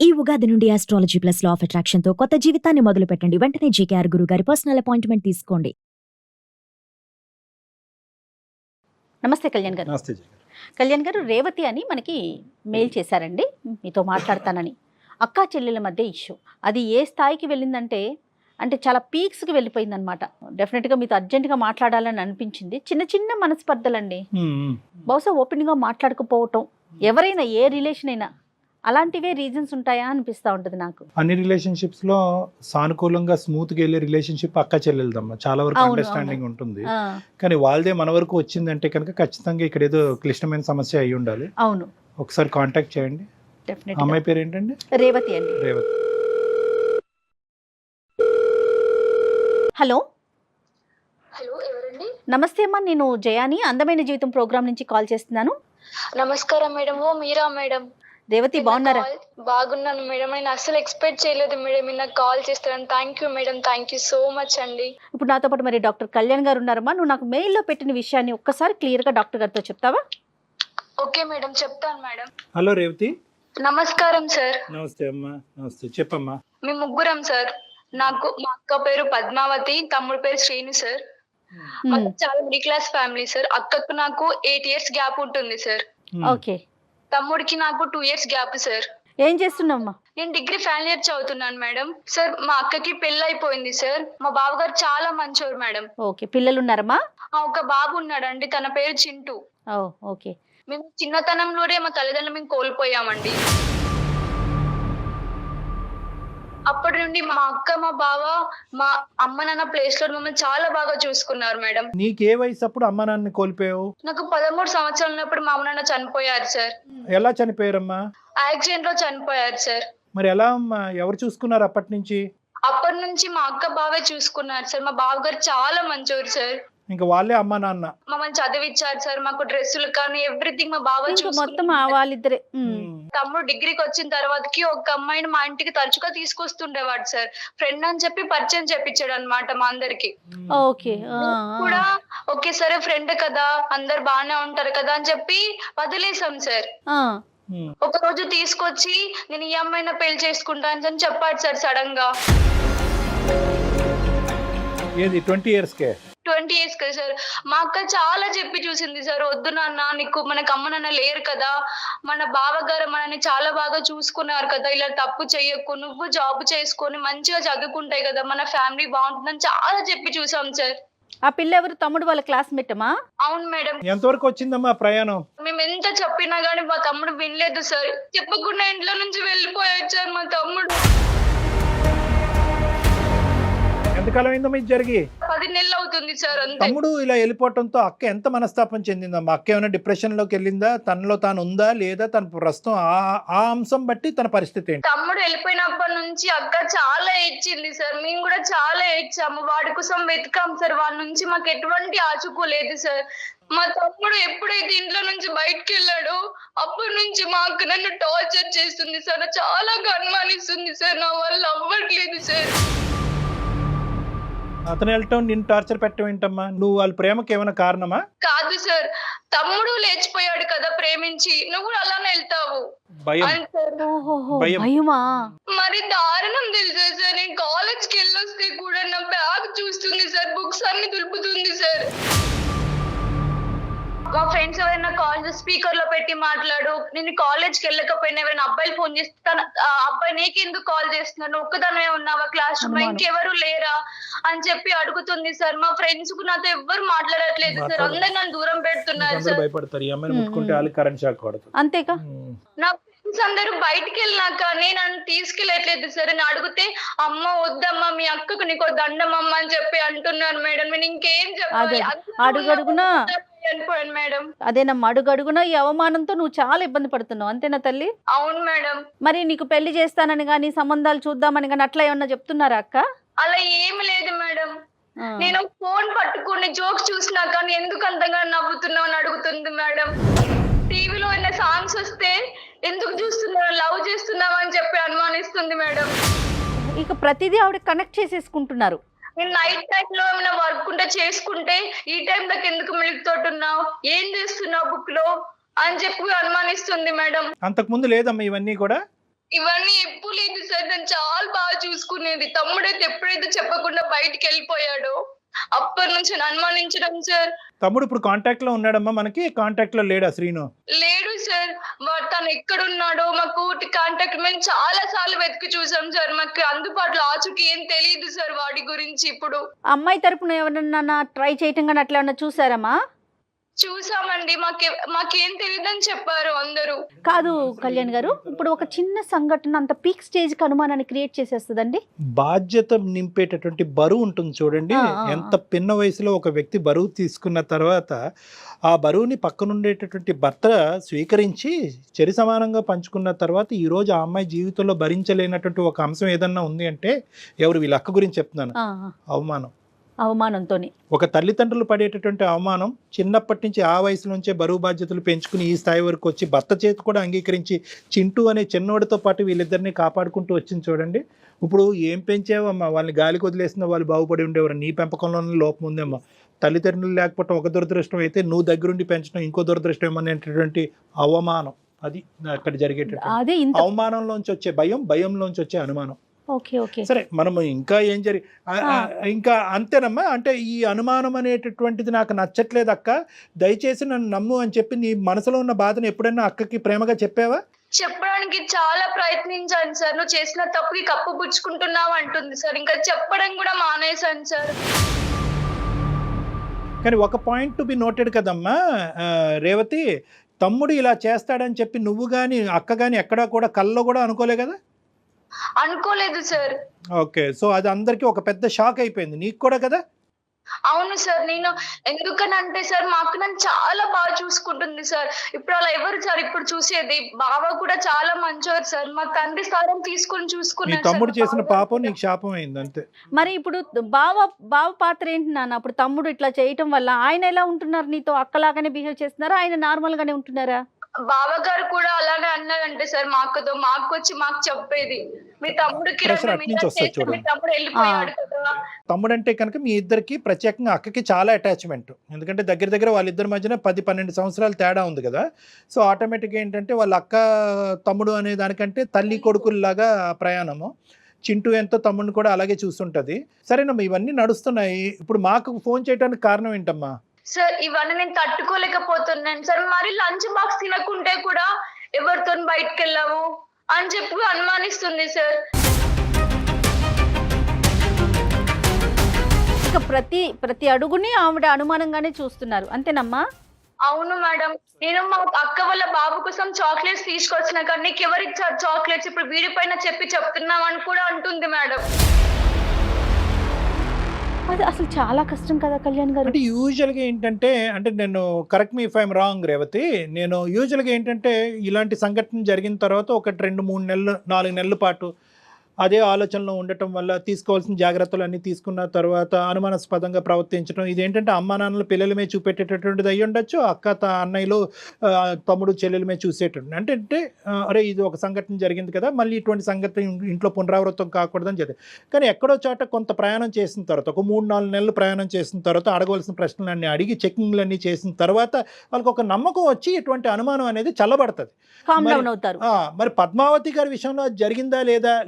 ఈ ఉగాది నుండి astrology plus law of attraction తో కొత్త జీవితాన్ని మొదలు పెట్టండి. వెంటనే జీకేఆర్ గురువు గారి పర్సనల్ అపాయింట్మెంట్ తీసుకోండి. నమస్తే కళ్యాణ్ గారు. నమస్తే జీ. కళ్యాణ్ గారు, రేవతి అని మనకి మెయిల్ చేశారండి మీతో మాట్లాడతానని. అక్కా చెల్లెల మధ్య ఇష్యూ అది ఏ స్థాయికి వెళ్ళిందంటే చాలా పీక్స్కి వెళ్ళిపోయిందనమాట. డెఫినెట్గా మీతో అర్జెంటుగా మాట్లాడాలని అనిపించింది. చిన్న చిన్న మనస్పర్ధలండి, బహుశా ఓపెన్గా మాట్లాడకపోవటం, ఎవరైనా ఏ రిలేషన్ అయినా అలాంటివే రీజన్స్ ఉంటాయా అనిపిస్తూ ఉంటుంది నాకు. అన్ని రిలేషన్షిప్స్ లో సానుకూలంగా స్మూత్ గా వెళ్ళే రిలేషన్షిప్ అక్క చెల్లెలదమ్మా, చాలా వరకు అండర్స్టాండింగ్ ఉంటుంది. కానీ వాళ్ళదే మన వరకు వచ్చిందంటే కనుక ఖచ్చితంగా ఇక్కడ ఏదో క్లిష్టమైన సమస్య అయి ఉండాలి. అవును, ఒకసారి కాంటాక్ట్ చేయండి. అమ్మాయి పేరు ఏంటండి? రేవతి అండి. రేవతి. హలో. హలో, ఎవరండి? నమస్తే అమ్మా, నేను జయాని అందమైన జీవితం ప్రోగ్రామ్ నుంచి కాల్ చేస్తున్నాను. నమస్కారం మేడం. ఓ మీరా మేడం? రేవతి, బాగున్నారా? బాగున్నాను మేడం. నేను అసలు ఎక్స్పెక్ట్ చేయలేదు మేడం మీరు నాకు కాల్ చేస్తారని. Thank you madam, thank you so much అండి. ఇప్పుడు నాతో పాటు మరి డాక్టర్ కళ్యాణ్ గారు ఉన్నారమ్మా. నువ్వు నాకు మెయిల్లో పెట్టిన విషయాన్ని ఒక్కసారి క్లియర్గా డాక్టర్ గారితో చెప్తావా? ఓకే మేడం, చెప్తాను మేడం. హలో రేవతి. నమస్కారం సార్. నమస్తే అమ్మా. నమస్తే, చెప్పమ్మా. మేము ముగ్గురం సార్. నాకు మా అక్క పేరు పద్మావతి, తమ్ముడు పేరు శ్రీను సార్. మాకు చాలా మిడిల్ క్లాస్ ఫ్యామిలీ సార్. అక్కకు నాకు 8 years గ్యాప్ ఉంటుంది సార్. ఓకే. తమ్ముడికి నాకు 2 years గ్యాప్ సార్. ఏం చేస్తున్నావమ్మా? నేను డిగ్రీ ఫైనల్ ఇయర్ చదువుతున్నాను మేడం. సార్ మా అక్కకి పెళ్లి అయిపోయింది సార్. మా బావగారు చాలా మంచోరు మేడం. ఓకే. పిల్లలు ఉన్నారమ్మా? ఒక బాబు ఉన్నాడండి, తన పేరు చింటూ. ఓకే. మేము చిన్నతనంలోనే మా తల్లిదండ్రులు మేము కోల్పోయామండి. అప్పటి నుండి మా అక్క, మా బావ, మా అమ్మ నాన్న ప్లేస్ లో మమ్మల్ని చాలా బాగా చూసుకున్నారు మేడం. నీకే వయసు అప్పుడు అమ్మ నాన్నని కోల్పోయావు? నాకు 13 సంవత్సరాలు ఉన్నప్పుడు మా అమ్మ నాన్న చనిపోయారు సార్. ఎలా చనిపోయారమ్మా? యాక్సిడెంట్ లో చనిపోయారు సార్. మరి ఎలా అమ్మా, ఎవరు చూసుకున్నారు అప్పటి నుంచి? అప్పటి నుంచి మా అక్క బావే చూసుకున్నారు సార్. మా బావగారు చాలా మంచోరు సార్. ఇంకా వాళ్ళే అమ్మ నాన్న మమ్మల్ని చదివించారు సార్. మాకు డ్రెస్సులు కానీ ఎవ్రీథింగ్ మా బావ మొత్తం వాళ్ళిద్దరే. తమ్ముడు డిగ్రీకి వచ్చిన తర్వాతకి ఒక అమ్మాయిని మా ఇంటికి తరచుగా తీసుకొస్తుండేవాడు సార్. ఫ్రెండ్ అని చెప్పి పరిచయం చేపించాడు అనమాట మా అందరికి. ఓకే. కూడా ఓకే సరే ఫ్రెండ్ కదా, అందరు బాగానే ఉంటారు కదా అని చెప్పి వదిలేసాం సార్. ఒక రోజు తీసుకొచ్చి నేను ఈ అమ్మాయిని పెళ్లి చేసుకుంటాను అని చెప్పాడు సార్ సడన్ గా. ఏది 20 years కే? 20 years కదా సార్. మా అక్క చాలా చెప్పి చూసింది సార్, వద్దు నాన్న, నీకు మనకు అమ్మ నాన్న లేరు కదా, మన బావగారు మనని చాలా బాగా చూసుకున్నారు కదా, ఇలా తప్పు చెయ్యకు, నువ్వు జాబ్ చేసుకొని మంచిగా చదువుకుంటాయి కదా, మన ఫ్యామిలీ బాగుంటుందని చాలా చెప్పి చూసాం సార్. ఆ పిల్ల ఎవరు? తమ్ముడు వాళ్ళ క్లాస్మేట్ అమ్మా? అవును మేడం. ఎంతవరకు వచ్చిందమ్మా ప్రయాణం? మేము ఎంత చెప్పినా గానీ మా తమ్ముడు వినలేదు సార్. చెప్పకుండా ఇంట్లో నుంచి వెళ్ళిపోయాడు సార్ మా తమ్ముడు. ఎంతకాలం అయిందమ్మా ఇది జరిగి? 10 నెలలు అవుతుంది సార్. అంతే. తమ్ముడు ఇలా వెళ్ళిపోవటంతో అక్క ఎంత మనస్తాపం చెందిందమ్మా? అక్క ఏమైనా డిప్రెషన్ లోకి వెళ్ళిందా? తనలో తాను ఉందా లేదా? తన ప్రస్తుతం ఆ అంశం బట్టి తన పరిస్థితి ఏంటి? తమ్ముడు వెళ్ళిపోయినప్పటి నుంచి అక్క చాలా ఏడ్చింది సార్. మేము కూడా చాలా ఏడ్చాము. వాడి కోసం వెతికాం సార్. వాడి నుంచి మాకు ఎటువంటి ఆచుకోలేదు సార్. మా తమ్ముడు ఎప్పుడైతే ఇంట్లో నుంచి బయటకు వెళ్ళాడో అప్పటి నుంచి మా అక్క నన్ను టార్చర్ చేస్తుంది సార్. చాలా అనుమానిస్తుంది సార్. నా వల్ల అవ్వట్లేదు సార్. అతను వెళ్ళటం నిన్ను టార్చర్ పెట్టడం ఏంటమ్మా? నువ్వు వాళ్ళ ప్రేమకి ఏమైనా కారణమా? కాదు సార్, తమ్ముడు లేచిపోయాడు కదా ప్రేమించి, నువ్వు కూడా అలానే వెళ్తావు. భయమా? మరి దారుణం తెలుసా సార్. నేను కాలేజ్కి వెళ్ళొస్తే కూడా నా బ్యాగ్ చూస్తుంది సార్, బుక్స్ అన్ని దులుపుతుంది సార్. మా ఫ్రెండ్స్ ఎవరైనా కాల్ చేసి స్పీకర్ లో పెట్టి మాట్లాడు, నేను కాలేజ్కి వెళ్ళకపోయినా ఎవరైనా అబ్బాయిలు ఫోన్ చేస్తాను, అబ్బాయి నీకెందుకు కాల్ చేస్తున్నాను, ఒక్కదానే ఉన్నావా క్లాస్ రూమ్, ఇంకెవరు లేరా అని చెప్పి అడుగుతుంది సార్. మా ఫ్రెండ్స్ కు నాతో ఎవ్వరు మాట్లాడట్లేదు సార్. అందరు నన్ను దూరం పెడుతున్నారు సార్. భయపడతారు, ఈ అమ్మాయిని ముట్టుకుంటే వాళ్ళకి కరెంట్ షాక్ కొడుతుంది. అంతేగా. నా ఫ్రెండ్స్ అందరూ బయటికి వెళ్ళినాక నన్ను తీసుకెళ్ళట్లేదు సార్. నేను అడిగితే అమ్మ వద్దమ్మా, మీ అక్కకు నీకో దండమ్మ అని చెప్పి అంటున్నారు మేడం. నేను ఇంకేం చెప్పాలి? అడుగడుగునా మేడం. అదేనమ్మా, అడుగడుగునా ఈ అవమానంతో నువ్వు చాలా ఇబ్బంది పడుతున్నావు, అంతేనా తల్లి? అవును మేడం. మరి నీకు పెళ్లి చేస్తానని గానీ సంబంధాలు చూద్దామని గానీ అట్లా ఏమన్నా చెప్తున్నారా అక్క? అలా ఏమి లేదు మేడం. నేను ఫోన్ పట్టుకుని జోక్స్ చూసినా కానీ ఎందుకు అంతగా నవ్వుతున్నావు అని అడుగుతుంది మేడం. టీవీలో ఉన్న సాంగ్స్ వస్తే ఎందుకు చూస్తున్నావు, లవ్ చేస్తున్నావు అని చెప్పి అనుమానిస్తుంది మేడం. ఇక ప్రతిదీ ఆవిడ కనెక్ట్ చేసేసుకుంటున్నారు. నేను నైట్ టైం లో ఏమైనా వర్క్ ఉంటే చేసుకుంటే ఈ టైం దాకా ఎందుకు మిల్క్ తోటున్నావు, ఏం చేస్తున్నావు బుక్ లో అని చెప్పి అనుమానిస్తుంది మేడం. అంతకు ముందు లేదమ్మా ఇవన్నీ కూడా? ఇవన్నీ ఎప్పుడు లేదు సార్. నన్ను చాలా బాగా చూసుకునేది. తమ్ముడైతే ఎప్పుడైతే చెప్పకుండా బయటికి వెళ్ళిపోయాడో అప్పటి నుంచి నన్ను అనుమానించడం సార్. తమ్ముడు ఇప్పుడు కాంటాక్ట్ లో ఉన్నాడమ్మా? మనకి కాంటాక్ట్ లో లేడా శ్రీను? లేడు సార్. తను ఎక్కడున్నాడో మాకు కాంటాక్ట్ మేము చాలా సార్లు వెతికి చూసాం సార్. మాకు అందుబాటులో ఆచూకీ ఏం తెలియదు సార్ వాడి గురించి. ఇప్పుడు అమ్మాయి తరపున ఎవరన్నా ట్రై చేయటం కానీ అట్లా ఏమన్నా చూసారమ్మా? చూసామండి. మాకేం తెలియదని చెప్పారు అందరూ. కాదు కళ్యాణ్ గారు, ఇప్పుడు ఒక చిన్న సంఘటన అంత పీక్ స్టేజ్ కి అనుమానాన్ని క్రియేట్ చేసేస్తుందండి. బాధ్యత నింపేటటువంటి బరువు ఉంటుంది చూడండి. ఎంత పిన్న వయసులో ఒక వ్యక్తి బరువు తీసుకున్న తర్వాత ఆ బరువుని పక్కనుండేటటువంటి భర్త స్వీకరించి చెరి సమానంగా పంచుకున్న తర్వాత ఈ రోజు ఆ అమ్మాయి జీవితంలో భరించలేనటువంటి ఒక అంశం ఏదన్నా ఉంది అంటే ఎవరు? వీళ్ళ అక్క గురించి చెప్తున్నాను. అవమానం. అవమానంతో ఒక తల్లిదండ్రులు పడేటటువంటి అవమానం చిన్నప్పటి నుంచి ఆ వయసు నుంచే బరువు బాధ్యతలు పెంచుకుని ఈ స్థాయి వరకు వచ్చి భర్త చేతి కూడా అంగీకరించి చింటూ అనే చిన్నోడితో పాటు వీళ్ళిద్దరిని కాపాడుకుంటూ వచ్చింది చూడండి. ఇప్పుడు ఏం పెంచావమ్మా? వాళ్ళని గాలికి వదిలేసిన వాళ్ళు బాగుపడి ఉండేవారు. నీ పెంపకంలోనే లోపం ఉందేమ్మా. తల్లిదండ్రులు లేకపోవడం ఒక దురదృష్టం అయితే నువ్వు దగ్గరుండి పెంచడం ఇంకో దురదృష్టం ఏమనేటటువంటి అవమానం. అది అక్కడ జరిగేటటువంటి అవమానంలోంచి వచ్చే భయం, భయంలోంచి వచ్చే అనుమానం. సరే, మనం ఇంకా ఏం ఇంకా అంతేనమ్మా. అంటే ఈ అనుమానం అనేటటువంటిది నాకు నచ్చట్లేదు అక్క, దయచేసి నన్ను నమ్ము అని చెప్పి నీ మనసులో ఉన్న బాధను ఎప్పుడైనా అక్కకి ప్రేమగా చెప్పావా? చెప్పడానికి చాలా ప్రయత్నించాను సార్. నువ్వు చేసిన తప్పుకి కప్పు పుచ్చుకుంటున్నావు అంటుంది సార్. ఇంకా చెప్పడం కూడా మానేశాను సార్. కానీ ఒక పాయింట్ టు బి నోటెడ్ కదమ్మా రేవతి, తమ్ముడు ఇలా చేస్తాడని చెప్పి నువ్వు కానీ అక్క కానీ ఎక్కడా కూడా కల్లో కూడా అనుకోలే కదా? అనుకోలేదు సార్. ఓకే, సో అది అందరికి ఒక పెద్ద షాక్ అయిపోయింది, నీకు కూడా కదా? అవును సార్. నేను ఎందుకనంటే సార్ మా అక్క నన్ను చాలా బాగా చూసుకుంటుంది సార్. ఇప్పుడు అలా ఎవరు సార్ ఇప్పుడు చూసేది? బావ కూడా చాలా మంచోరు సార్. మా తండ్రి స్థానం తీసుకుని చూసుకున్నాడు. తమ్ముడు చేసిన పాపం నీకు శాపం అయింది అంతే. మరి ఇప్పుడు బావ పాత్ర ఏంటి నాన్న? అప్పుడు తమ్ముడు ఇట్లా చేయటం వల్ల ఆయన ఎలా ఉంటున్నారు? నీతో అక్కలాగానే బిహేవ్ చేస్తున్నారా? ఆయన నార్మల్ గానే ఉంటున్నారా? బావగారు కూడా అలానే అన్నారంటే సార్ మా అక్కతో. మా అక్క వచ్చి మాకు చెప్పేది, మీ తమ్ముడికి తమ్ముడు వెళ్ళిపోయాడు కదా. తమ్ముడు అంటే కనుక మీ ఇద్దరికి ప్రత్యేకంగా అక్కకి చాలా అటాచ్మెంట్. ఎందుకంటే దగ్గర వాళ్ళిద్దరి మధ్యన 10-12 సంవత్సరాలు తేడా ఉంది కదా. సో ఆటోమేటిక్గా ఏంటంటే వాళ్ళ అక్క తమ్ముడు అనే దానికంటే తల్లి కొడుకుల్లాగా ప్రయాణము. చింటూ ఎంతో తమ్ముడిని కూడా అలాగే చూస్తుంటది. సరేనమ్మా, ఇవన్నీ నడుస్తున్నాయి. ఇప్పుడు మాకు ఫోన్ చేయడానికి కారణం ఏంటమ్మా? సార్ ఇవన్నీ నేను తట్టుకోలేకపోతున్నాను సార్. మరి లంచ్ బాక్స్ తినకుంటే కూడా ఎవరితో బయటకు వెళ్ళావు అని చెప్పి అనుమానిస్తుంది సార్. ఇక ప్రతి అడుగుని ఆవిడ అనుమానంగానే చూస్తున్నారు, అంతేనమ్మా? అవును మేడం. నేను మా అక్క వాళ్ళ బాబు కోసం చాక్లెట్స్ తీసుకొచ్చిన కానీ నీకు ఎవరు ఇచ్చారు చాక్లెట్స్? ఇప్పుడు వీడి పైన చెప్తున్నావు అని కూడా అంటుంది మేడం. అది అసలు చాలా కష్టం కదా కళ్యాణ్ గారు. అంటే యూజువల్గా ఏంటంటే, అంటే నేను correct me if I'm wrong Revathi, నేను యూజువల్గా ఏంటంటే ఇలాంటి సంఘటన జరిగిన తర్వాత 1-2-3 నెలలు 4 నెలల పాటు అదే ఆలోచనలో ఉండటం వల్ల తీసుకోవాల్సిన జాగ్రత్తలు అన్నీ తీసుకున్న తర్వాత అనుమానాస్పదంగా ప్రవర్తించడం, ఇదేంటంటే అమ్మా నాన్నలు పిల్లల మీద చూపెట్టేటటువంటిది అయ్యి ఉండొచ్చు, అక్క అన్నయ్యలు తమ్ముడు చెల్లెల మీద చూసేటటువంటి. అంటే అరే ఇది ఒక సంఘటన జరిగింది కదా, మళ్ళీ ఇటువంటి సంఘటన ఇంట్లో పునరావృతం కాకూడదని చెప్పి. కానీ ఎక్కడో చోట కొంత ప్రయాణం చేసిన తర్వాత, ఒక 3-4 నెలలు ప్రయాణం చేసిన తర్వాత అడగవలసిన ప్రశ్నలన్నీ అడిగి చెకింగ్లన్నీ చేసిన తర్వాత వాళ్ళకి ఒక నమ్మకం వచ్చి ఇటువంటి అనుమానం అనేది చల్లబడుతుంది. మరి పద్మావతి గారి విషయంలో అది జరిగిందా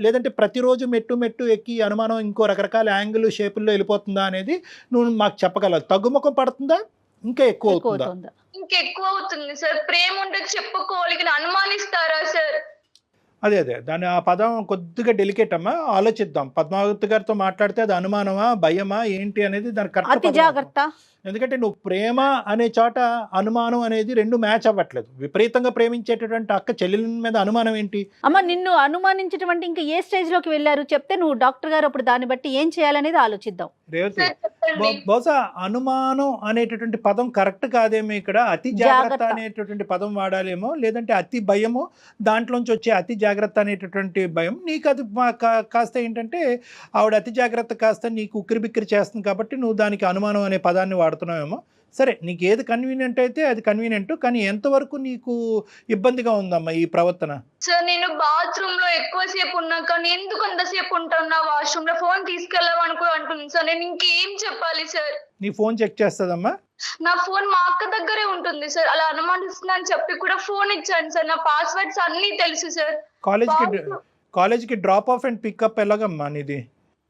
లేదంటే ప్రతిరోజు మెట్టు ఎక్కి అనుమానం ఇంకో రకరకాల యాంగిల్ షేపుల్లో వెళ్ళిపోతుందా అనేది నువ్వు మాకు చెప్పగలవు. తగ్గుముఖం పడుతుందా, ఇంకా ఎక్కువ అవుతుందా? ఇంకా ఎక్కువ అవుతుంది సార్. ప్రేమ ఉంటే చెప్పుకోవాలి, అనుమానిస్తారా సార్? అదే దాని ఆ పదం కొద్దిగా డెలికేట్ అమ్మా, ఆలోచిద్దాం. పద్మావతి గారితో మాట్లాడితే అది అనుమానమా భయమా ఏంటి అనేది దాని కరెక్ట్ జాగ్రత్త. ఎందుకంటే నువ్వు ప్రేమ అనే చోట అనుమానం అనేది 2 మ్యాచ్ అవ్వట్లేదు. విపరీతంగా ప్రేమించేటటువంటి అక్క చెల్లెల మీద అనుమానం ఏంటి? అమ్మ నిన్ను అనుమానించడం అంటే ఇంకా ఏ స్టేజ్ లోకి వెళ్ళారు చెప్తే నువ్వు డాక్టర్ గారు అప్పుడు దాన్ని బట్టి ఏం చేయాలనేది ఆలోచిద్దాం. రేవతి, బహుశా అనుమానం అనేటటువంటి పదం కరెక్ట్ కాదేమో, ఇక్కడ అతి జాగ్రత్త అనేటటువంటి పదం వాడాలేమో, లేదంటే అతి భయము, దాంట్లోంచి వచ్చే అతి జాగ్రత్త అనేటటువంటి భయం నీకు అది కాస్త ఏంటంటే ఆవిడ అతి జాగ్రత్త కాస్త నీకు ఉక్కిరి బిక్కిరి చేస్తుంది కాబట్టి నువ్వు దానికి అనుమానం అనే పదాన్ని వాడుతున్నావేమో. సరే, నీకు ఏది కన్వీనియంట్ అయితే అది కన్వీనియంట్, కానీ ఎంతవరకు నీకు ఇబ్బందిగా ఉందమ్మా ఈ ప్రవర్తన? సార్ నేను బాత్రూమ్ లో ఎక్కువసేపు ఉన్నా కానీ ఎందుకు అంతసేపు ఉంటాను వాష్రూమ్ లో ఫోన్ తీసుకెళ్ళామని కూడా అంటుంది సార్. నేను ఇంకేం చెప్పాలి సార్? నీ ఫోన్ చెక్ చేస్తుందమ్మా? నా ఫోన్ మా అక్క దగ్గరే ఉంటుంది సార్. అలా అనుమానిస్తున్నా అని చెప్పి కూడా ఫోన్ ఇచ్చాను సార్. నా పాస్వర్డ్స్ అన్ని తెలుసు సార్. కాలేజ్కి డ్రాప్ ఆఫ్ అండ్ పికప్ ఎలాగమ్మా నీది?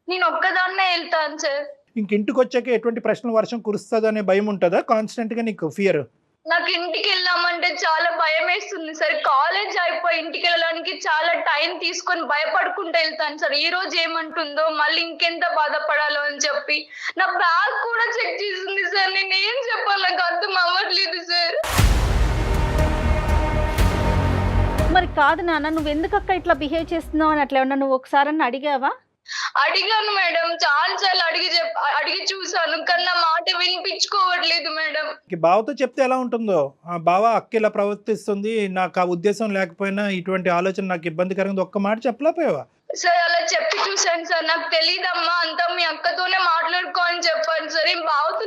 నేను ఒక్కదాన్నే వెళ్తాను సార్. ఇంక ఇంటికి వచ్చాక ఎటువంటి ప్రశ్నలు వర్షం కురుస్తుంది అనే భయం ఉంటుందా కాన్స్టెంట్గా నీకు ఫియర్? నాకు ఇంటికి వెళ్ళామంటే చాలా భయం వేస్తుంది సార్. కాలేజ్ అయిపోయి ఇంటికి వెళ్ళడానికి చాలా టైం తీసుకొని భయపడుకుంటూ వెళ్తాను సార్. ఈ రోజు ఏమంటుందో మళ్ళీ ఇంకెంత బాధపడాలో అని చెప్పి నా బ్యాగ్ కూడా చెక్ చేసింది సార్. నేను ఏం చెప్పాలి నాకు అర్థం అవ్వట్లేదు సార్. మరి కాదు నాన్న, నువ్వు ఎందుకు అక్క ఇట్లా బిహేవ్ చేస్తున్నావు అని అట్లా ఏమన్నా నువ్వు ఒకసారి అడిగావా? అడిగాను మేడం, చాలా అడిగి చూసాను, కానీ నా మాట వినిపించుకోవట్లేదు మేడం. బావతో చెప్తే ఎలా ఉంటుందో, బావ అక్క ఇలా ప్రవర్తిస్తుంది, నాకు ఆ ఉద్దేశం లేకపోయినా ఇటువంటి ఆలోచన నాకు ఇబ్బందికరంగా ఒక్క మాట చెప్పలేకపోయావా? సార్ అలా చెప్పి చూసాను సార్. నాకు తెలియదమ్మా, అంతా మీ అక్కతోనే మాట్లాడుకో అని చెప్పాను సార్. ఏం బావతో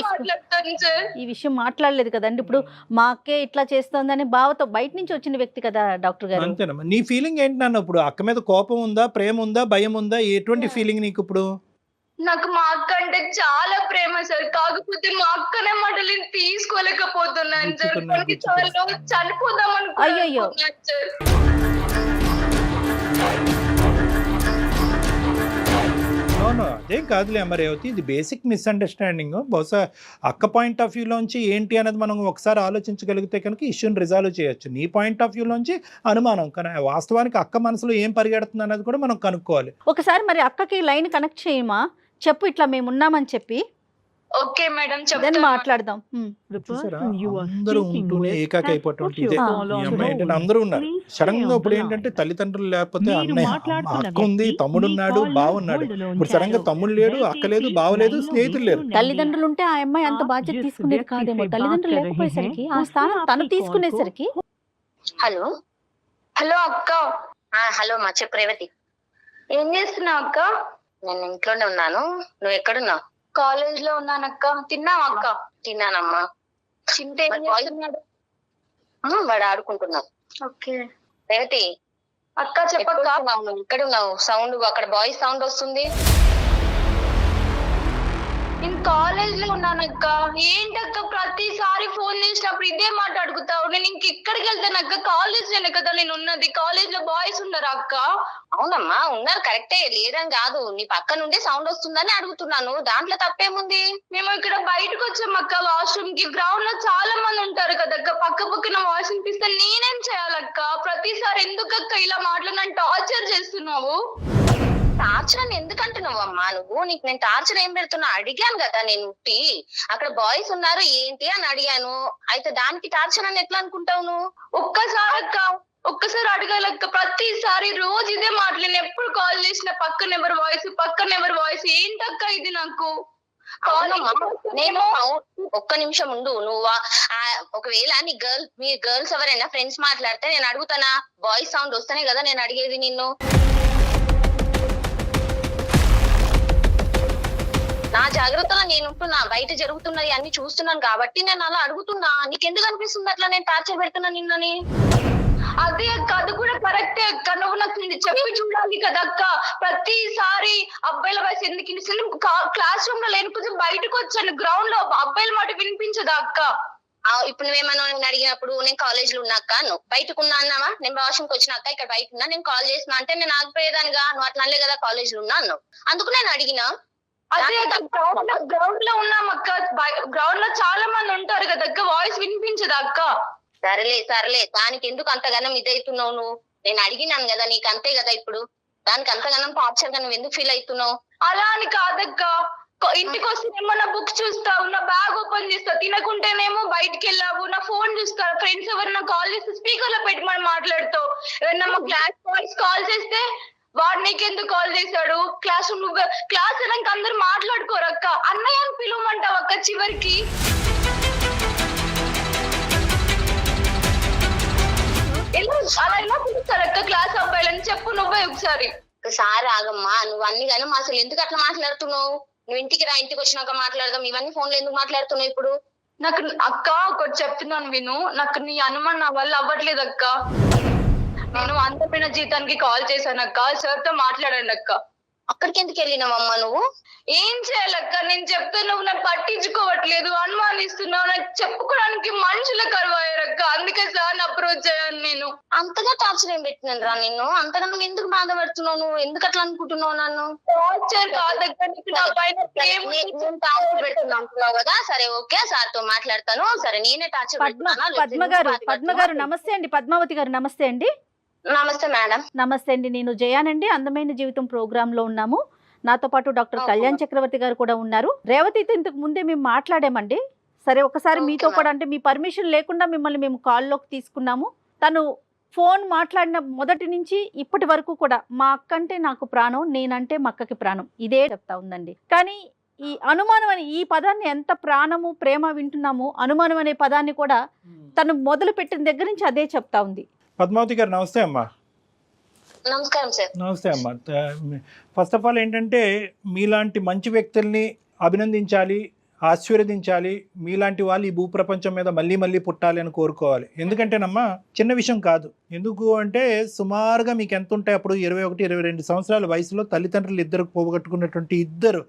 మాట్లాడతాను సార్. ఈ విషయం మాట్లాడలేదు కదండి. ఇప్పుడు మా అక్కే ఇట్లా చేస్తోందని బావతో బయట నుంచి వచ్చిన వ్యక్తి కదా డాక్టర్ గారు. అంతేనమ్మా. నీ ఫీలింగ్ ఏంటి నాన్న? ఇప్పుడు అక్క మీద కోపం ఉందా, ప్రేమ ఉందా, భయం ఉందా? ఎటువంటి ఫీలింగ్ నీకు ఇప్పుడు? నాకు మా అక్క అంటే చాలా ప్రేమ సార్. కాకపోతే మా అక్కనే మాటలు తీసుకోలేకపోతున్నాను సార్. కొన్నిసార్లు చనిపోదాం అయ్యయ్యో సార్. అవును, అదేం కాదులే అమ్మ రేవతి, ఇది బేసిక్ మిస్అండర్స్టాండింగ్. బహుశా అక్క పాయింట్ ఆఫ్ వ్యూలోంచి ఏంటి అనేది మనం ఒకసారి ఆలోచించగలిగితే కనుక ఇష్యూని రిజాల్వ్ చేయొచ్చు. నీ పాయింట్ ఆఫ్ వ్యూలోంచి అనుమానం, కానీ వాస్తవానికి అక్క మనసులో ఏం పరిగెడుతుంది అనేది కూడా మనం కనుక్కోవాలి. ఒకసారి మరి అక్కకి లైన్ కనెక్ట్ చేయమా, చెప్పు ఇట్లా మేము ఉన్నామని చెప్పి. ఓకే మేడం, దెన్ చెప్తాను. మాట్లాడదాం. చూసారా, అందరూ ఉంటూనే ఏకాకి అయిపోవటం ఇదే. ఈ అమ్మాయి ఏంటంటే అందరూ ఉన్నారు, సడన్ గా ఇప్పుడు ఏంటంటే తల్లిదండ్రులు లేకపోతే అన్నయ్య అక్క ఉంది, తమ్ముడు ఉన్నాడు, బావ ఉన్నాడు. ఇప్పుడు సడన్ గా తమ్ముడు లేడు, అక్క లేదు, బావ లేదు, స్నేహితులు లేరు. తల్లిదండ్రులు ఉంటే ఆ అమ్మాయి అంత బాధ్యత తీసుకునేది కాదేమో. తల్లిదండ్రులు లేకపోయేసరికి ఆ స్థానం తను తీసుకునేసరికి. హలో హలో అక్క. హలో మా చెప్పు రేవతి. ఏం చేస్తున్నావు అక్క? నేను ఇంట్లోనే ఉన్నాను, నువ్వు ఎక్కడున్నావు? కాలేజ్ లో ఉన్నానక్క. తిన్నావా అక్క? తిన్నానమ్మా. చింటే ఏం చేస్తున్నాడు? వాడు ఆడుకుంటున్నావు. ఓకే రేవతి అక్క చెప్పక్క. నువ్వు ఎక్కడున్నావు? సౌండ్ అక్కడ బాయ్స్ సౌండ్ వస్తుంది. నేను కాలేజ్ లో ఉన్నానక్క. ఏంటక్క ప్రతిసారి ఫోన్ చేసినప్పుడు ఇదే మాట అడుగుతావు? నేను ఇంకెక్కడికి వెళ్తానక్క? కాలేజ్ లోనే కదా నేను ఉన్నది. కాలేజ్ లో బాయ్స్ ఉన్నారా అక్క? అవునమ్మా ఉన్నారు, కరెక్టే, లేదని కాదు. నీ పక్క నుండి సౌండ్ వస్తుందని అడుగుతున్నాను, దాంట్లో తప్పేముంది? మేము ఇక్కడ బయటకు వచ్చాం అక్క, వాష్రూమ్ కి. గ్రౌండ్ లో చాలా మంది ఉంటారు కదక్క, పక్క పక్కన వాయిస్ వినిపిస్తే నేనేం చేయాలక్క? ప్రతిసారి ఎందుకక్క ఇలా మాటలు నన్ను టార్చర్ చేస్తున్నావు? టార్చర్ అని ఎందుకంటున్నావు అమ్మా నువ్వు? నీకు నేను టార్చర్ ఏం పెడుతున్నా అడిగాను కదా. నేను ఉట్టి అక్కడ బాయ్స్ ఉన్నారు ఏంటి అని అడిగాను, అయితే దానికి టార్చర్ అని ఎట్లా అనుకుంటావు నువ్వు? ఒక్కసారి అక్క, ఒక్కసారి అడగాలక్క. ప్రతిసారి రోజు ఇదే మాటలు. నేను ఎప్పుడు కాల్ చేసిన పక్కన ఎవరు వాయిస్ ఏంటక్క ఇది నాకు? నేను ఒక్క నిమిషం ఉండు. నువ్వు ఒకవేళ మీ గర్ల్స్ ఎవరైనా ఫ్రెండ్స్ మాట్లాడితే నేను అడుగుతానా? బాయ్స్ సౌండ్ వస్తేనే కదా నేను అడిగేది నిన్ను. నా జాగ్రత్తలో నేను ఉంటున్నా, బయట జరుగుతున్నది అన్ని చూస్తున్నాను కాబట్టి నేను అలా అడుగుతున్నా. నీకెందుకు అనిపిస్తుంది అట్లా నేను టార్చర్ పెడుతున్నా నిన్నని? అదే అక్క, అది కూడా కరెక్టే అక్క. నువ్వు నాకు చెప్పి చూడాలి కదా అక్క. ప్రతిసారి అబ్బాయిల వయసు ఎందుకు? క్లాస్ రూమ్ లో లేనిపోతే బయటకు వచ్చాను, గ్రౌండ్ లో అబ్బాయిల మాట వినిపించదా అక్క? ఇప్పుడు నువ్వేమన్నా నేను అడిగినప్పుడు నేను కాలేజ్ లో ఉన్నాక నువ్వు బయటకు ఉన్నా అన్నావా? నేను వాష్రూమ్కి వచ్చినాక ఇక్కడ బయట ఉన్నా, నేను కాల్ చేసిన అంటే నేను ఆగిపోయేదానిగా. నువ్వు అట్లా అనలే కదా కాలేజ్ లో ఉన్నా అన్నావు, అందుకు నేను అడిగినా. అదే గ్రౌండ్ లో ఉన్నాం అక్క. గ్రౌండ్ లో చాలా మంది ఉంటారు కదా అక్క, వాయిస్ వినిపించదా అక్క? సరేలే, దానికి ఎందుకు అంతగానం ఇదవుతున్నావు నువ్వు? నేను అడిగినాను కదా, నీకు అంతే కదా. ఇప్పుడు దానికి అంతగానం టార్చర్ గా నువ్వు ఎందుకు ఫీల్ అవుతున్నావు? అలా అని కాదక్క. ఇంటికి వస్తేనేమో నా బుక్ చూస్తావు, నా బ్యాగ్ ఓపెన్ చేస్తావు, తినకుంటేనేమో బయటికి వెళ్ళావు, నా ఫోన్ చూస్తావు, ఫ్రెండ్స్ ఎవరైనా కాల్ చేస్తే స్పీకర్ లో పెట్టి మనం మాట్లాడుతావు. ఎవరైనా మా క్లాస్ బాయ్స్ కాల్ చేస్తే వాడు నీకెందుకు కాల్ చేశాడు? క్లాస్ వెళ్ళాక అందరు మాట్లాడుకోరు అక్క. అన్నయ్య అని పిలువమంటావు అక్క చివరికి. అలా ఎలా పిలుస్తారు అక్క క్లాస్ అబ్బాయిలని? చెప్పు నువ్వే ఒకసారి. సార్ ఆగమ్మా, నువ్వు అన్ని కానీ అసలు ఎందుకు అట్లా మాట్లాడుతున్నావు? నువ్వు ఇంటికి రా, ఇంటికి వచ్చినాక మాట్లాడదాం. ఇవన్నీ ఫోన్లో ఎందుకు మాట్లాడుతున్నావు ఇప్పుడు? నాకు అక్క ఒకటి చెప్తున్నాను విను. నాకు నీ అనుమానం నా వల్ల అవ్వట్లేదు అక్క. నేను అందమైన జీతానికి కాల్ చేశాను అక్క. సార్ తో మాట్లాడండి అక్క. అక్కడికి ఎందుకు వెళ్ళినావమ్మా నువ్వు? ఏం చేయాలక్క? నేను చెప్తే నువ్వు నాకు పట్టించుకోవట్లేదు, అనుమానిస్తున్నావు. నాకు చెప్పుకోవడానికి మనుషుల కరువయ్యారక్క. అందుకే సార్ అప్రోచ్ అయ్యాను నేను. అంతగా టార్చర్ ఏం పెట్టినాను రా నిన్ను? అంతగా నువ్వు ఎందుకు బాధపడుతున్నావు? నువ్వు ఎందుకు అట్లా అనుకుంటున్నావు నన్ను? టార్చర్ కాదక్క, నీకు నా పైన ప్రేమ ఉంది. నేను టార్చర్ పెడుతున్నా అంటున్నావు కదా, సరే ఓకే సార్ తో మాట్లాడతాను. సరే నేనే టార్చర్ పద్మ గారు నమస్తే అండి. పద్మావతి గారు నమస్తే అండి. నమస్తే మేడం. నమస్తే అండి. నేను జయానండి, అందమైన జీవితం ప్రోగ్రామ్ లో ఉన్నాము. నాతో పాటు డాక్టర్ కళ్యాణ్ చక్రవర్తి గారు కూడా ఉన్నారు. రేవతితో ఇంతకు ముందే మేము మాట్లాడామండి. సరే ఒకసారి మీతో కూడా, అంటే మీ పర్మిషన్ లేకుండా మిమ్మల్ని మేము కాల్లోకి తీసుకున్నాము. తను ఫోన్ మాట్లాడిన మొదటి నుంచి ఇప్పటి వరకు కూడా మా అక్క అంటే నాకు ప్రాణం, నేనంటే మా అక్కకి ప్రాణం, ఇదే చెప్తా ఉందండి. కానీ ఈ అనుమానం అనే ఈ పదాన్ని ఎంత ప్రాణము ప్రేమ వింటున్నామో, అనుమానం అనే పదాన్ని కూడా తను మొదలు పెట్టిన దగ్గర నుంచి అదే చెప్తా ఉంది. పద్మావతి గారు నమస్తే అమ్మా. నమస్కారం సార్. నమస్తే అమ్మా. ఫస్ట్ ఆఫ్ ఆల్ ఏంటంటే మీలాంటి మంచి వ్యక్తుల్ని అభినందించాలి, ఆశీర్వదించాలి. మీలాంటి వాళ్ళు ఈ భూప్రపంచం మీద మళ్ళీ మళ్ళీ పుట్టాలి అని కోరుకోవాలి. ఎందుకంటేనమ్మా చిన్న విషయం కాదు. ఎందుకు అంటే సుమారుగా మీకు ఎంత ఉంటాయి అప్పుడు 21-22 సంవత్సరాల వయసులో తల్లిదండ్రులు ఇద్దరు పోగొట్టుకున్నటువంటి ఇద్దరు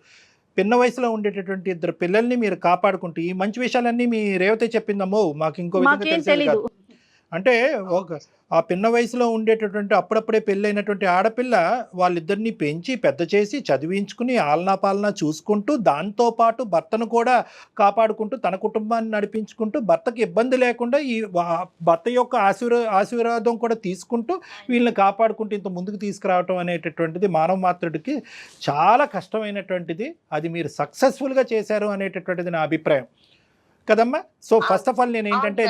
పిన్న వయసులో ఉండేటటువంటి ఇద్దరు పిల్లల్ని మీరు కాపాడుకుంటూ ఈ మంచి విషయాలన్నీ మీ రేవతి చెప్పిందమ్మో, మాకు ఇంకో విధంగా తెలిసేది కాదు. అంటే ఆ పిన్న వయసులో ఉండేటటువంటి అప్పుడప్పుడే పెళ్ళైనటువంటి ఆడపిల్ల వాళ్ళిద్దరిని పెంచి పెద్ద చేసి చదివించుకుని ఆలనా పాలనా చూసుకుంటూ దాంతోపాటు భర్తను కూడా కాపాడుకుంటూ తన కుటుంబాన్ని నడిపించుకుంటూ భర్తకి ఇబ్బంది లేకుండా ఈ భర్త యొక్క ఆశీర్వాదం కూడా తీసుకుంటూ వీళ్ళని కాపాడుకుంటూ ఇంత ముందుకు తీసుకురావటం అనేటటువంటిది మానవ మాత్రుడికి చాలా కష్టమైనటువంటిది. అది మీరు సక్సెస్ఫుల్గా చేశారు అనేటటువంటిది నా అభిప్రాయం కదమ్మా. సో ఫస్ట్ ఆఫ్ ఆల్ నేను ఏంటంటే